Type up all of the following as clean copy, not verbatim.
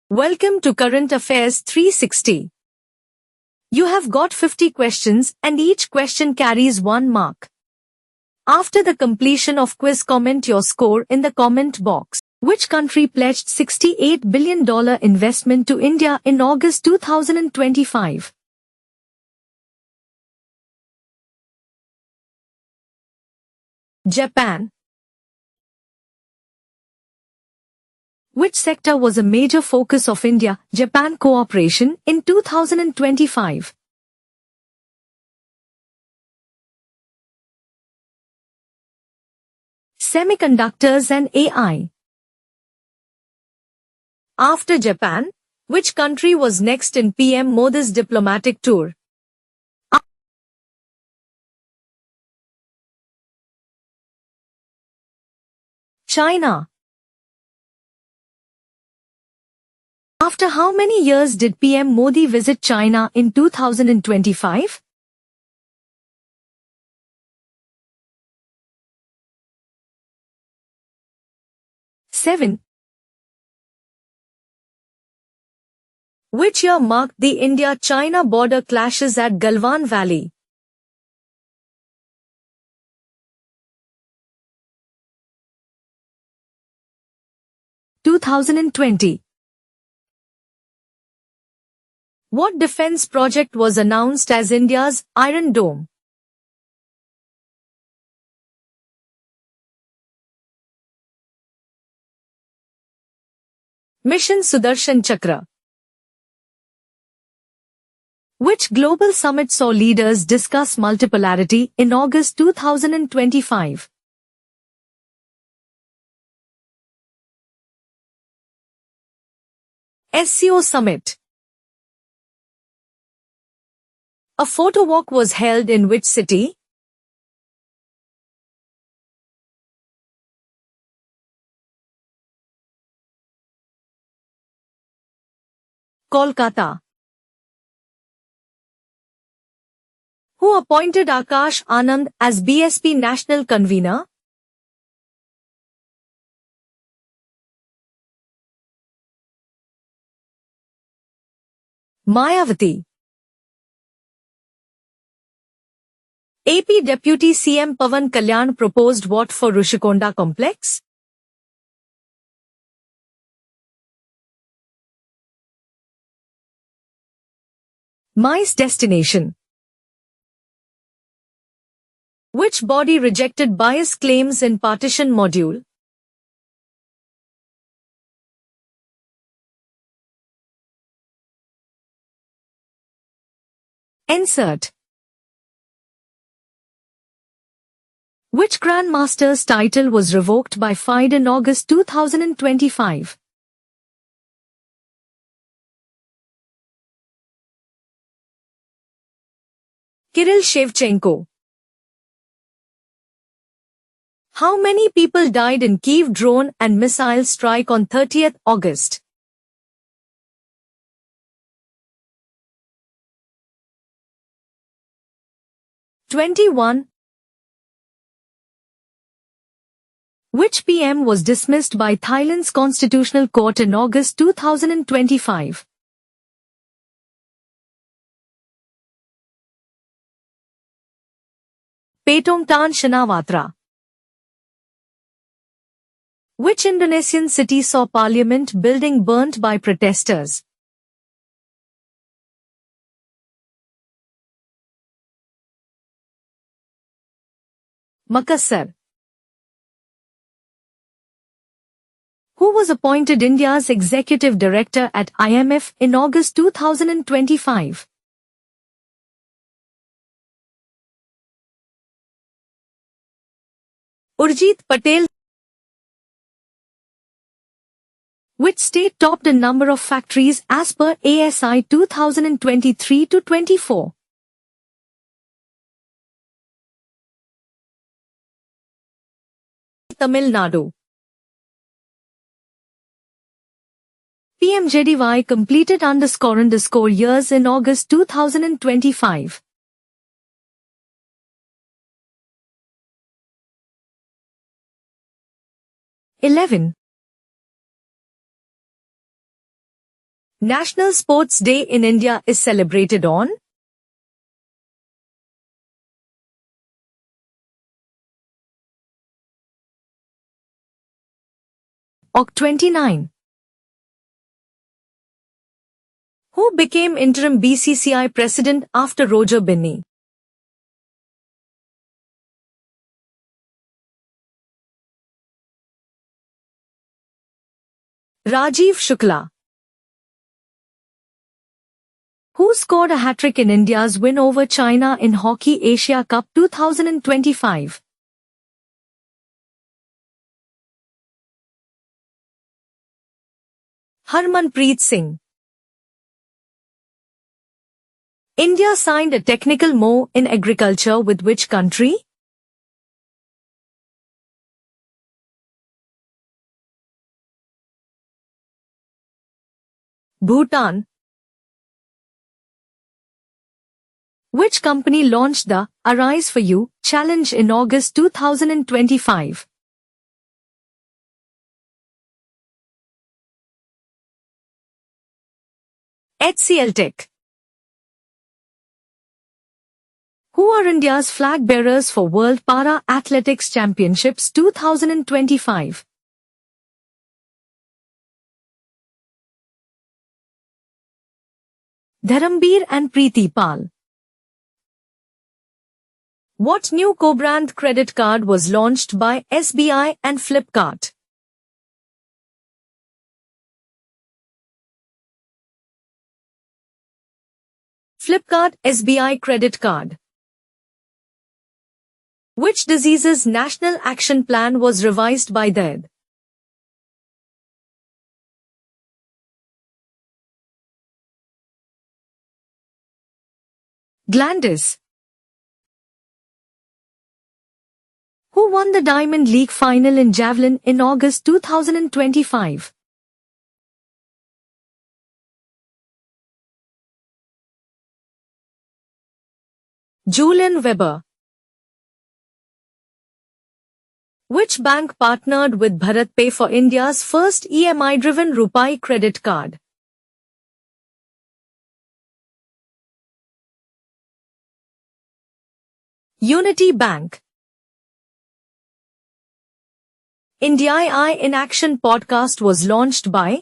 Welcome to Current Affairs 360. You have got 50 questions and each question carries 1 mark. After the completion of quiz, comment your score in the comment box. Which country pledged $68 billion investment to India in August 2025? Japan. Which sector was a major focus of India-Japan cooperation in 2025? Semiconductors and AI. After Japan, which country was next in PM Modi's diplomatic tour? China. After how many years did PM Modi visit China in 2025? 7. Which year marked the India-China border clashes at Galwan Valley? 2020. What defense project was announced as India's Iron Dome? Mission Sudarshan Chakra. Which global summit saw leaders discuss multipolarity in August 2025? SCO Summit. A photo walk was held in which city? Kolkata. Who appointed Akash Anand as BSP national convener? Mayawati. AP Deputy CM Pawan Kalyan proposed what for Rushikonda complex? MICE destination. Which body rejected bias claims in partition module? Insert. Which Grandmaster's title was revoked by FIDE in August 2025? Kirill Shevchenko. How many people died in Kyiv drone and missile strike on 30th August? 21. Which PM was dismissed by Thailand's Constitutional Court in August 2025? Paetongtarn Shinawatra. Which Indonesian city saw parliament building burnt by protesters? Makassar. Who was appointed India's executive director at IMF in August 2025? Urjit Patel. Which state topped in number of factories as per ASI 2023-24? Tamil Nadu. PMJDY completed _ years in August 2025. 11. National Sports Day in India is celebrated on Oct 29. Who became interim BCCI president after Roger Binney? Rajiv Shukla. Who scored a hat-trick in India's win over China in Hockey Asia Cup 2025? Harmanpreet Singh. India signed a technical MoU in agriculture with which country? Bhutan. Which company launched the Arise for You challenge in August 2025? HCL Tech. Who are India's flag bearers for World Para Athletics Championships 2025? Dharambir and Preeti Pal. What new co-brand credit card was launched by SBI and Flipkart? Flipkart SBI Credit Card. Which disease's national action plan was revised by DAID? Glandis. Who won the Diamond League final in Javelin in August 2025? Julian Weber. Which bank partnered with BharatPe for India's first EMI-driven RuPay credit card? Unity Bank. India in Action podcast was launched by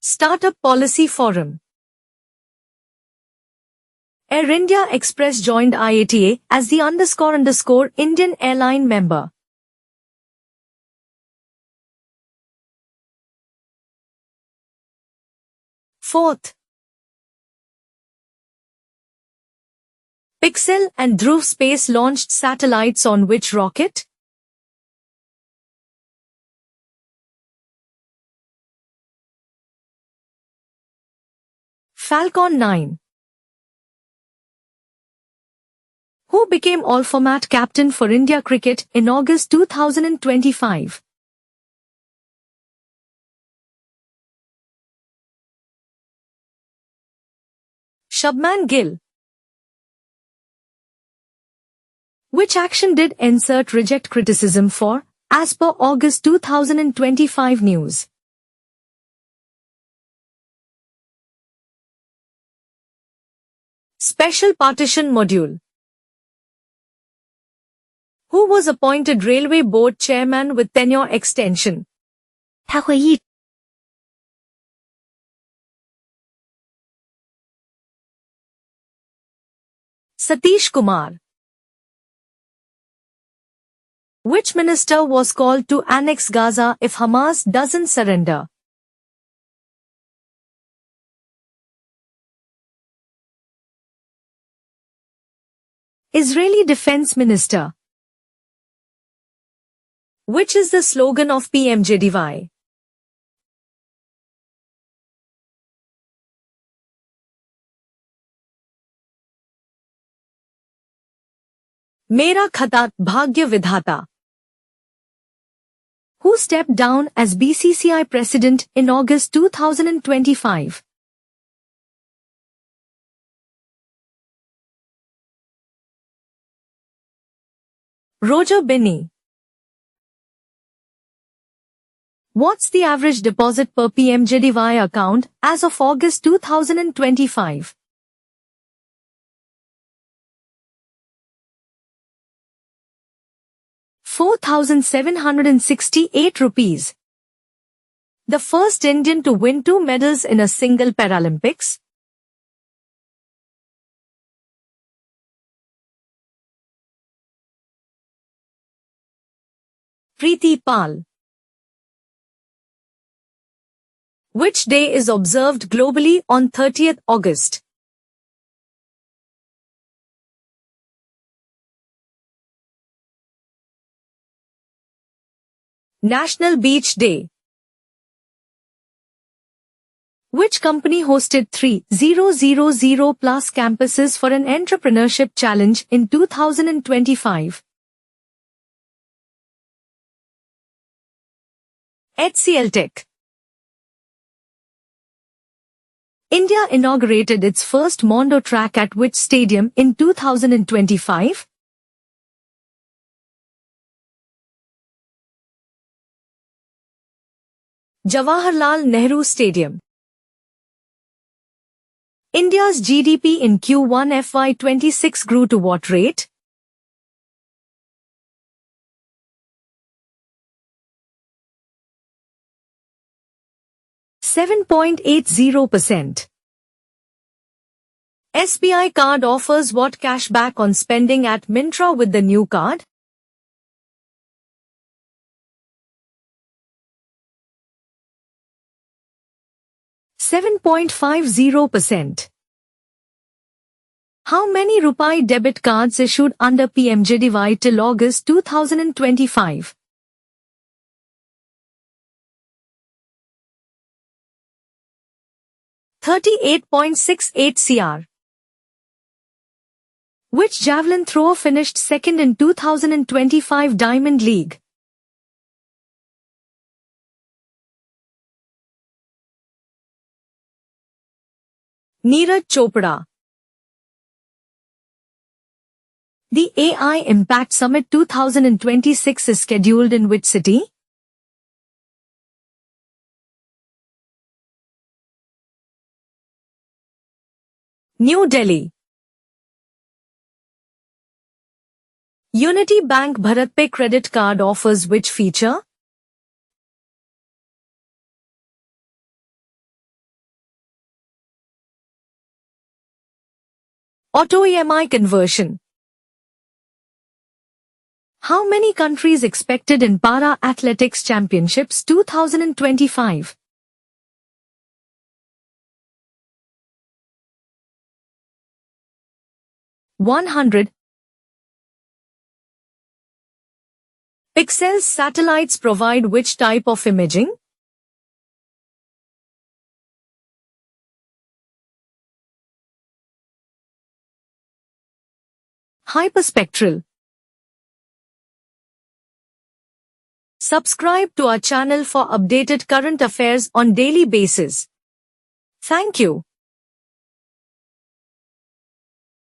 Startup Policy Forum. Air India Express joined IATA as the _ Indian airline member. Fourth. Pixel and Dhruv Space launched satellites on which rocket? Falcon 9. Who became all-format captain for India cricket in August 2025? Shubman Gill. Which action did Ncert reject criticism for, as per August 2025 news? Special Partition Module. Who was appointed Railway Board Chairman with tenure extension? 他会一 Satish Kumar. Which minister was called to annex Gaza if Hamas doesn't surrender? Israeli Defense Minister. Which is the slogan of PMJDY? Mera Khata Bhagya Vidhata. Who stepped down as BCCI president in August 2025? Roger Binney. What's the average deposit per PMJDY account as of August 2025? ₹4,768. The first Indian to win 2 medals in a single Paralympics. Preeti Pal. Which day is observed globally on 30th August? National Beach Day. Which company hosted 3,000 plus campuses for an entrepreneurship challenge in 2025? HCL Tech. India inaugurated its first Mondo track at which stadium in 2025? Jawaharlal Nehru Stadium. India's GDP in Q1 FY26 grew to what rate? %7.80%. SBI card offers what cashback on spending at Myntra with the new card? %7.50%. How many Rupee debit cards issued under PMJDY till August 2025? ₹38.68 crore. Which javelin thrower finished second in 2025 Diamond League? Neeraj Chopra. The AI Impact Summit 2026 is scheduled in which city? New Delhi. Unity Bank BharatPe credit card offers which feature? Auto EMI conversion. How many countries expected in Para Athletics Championships 2025? 100. Pixels satellites provide which type of imaging? Hyperspectral. Subscribe to our channel for updated current affairs on daily basis. Thank you.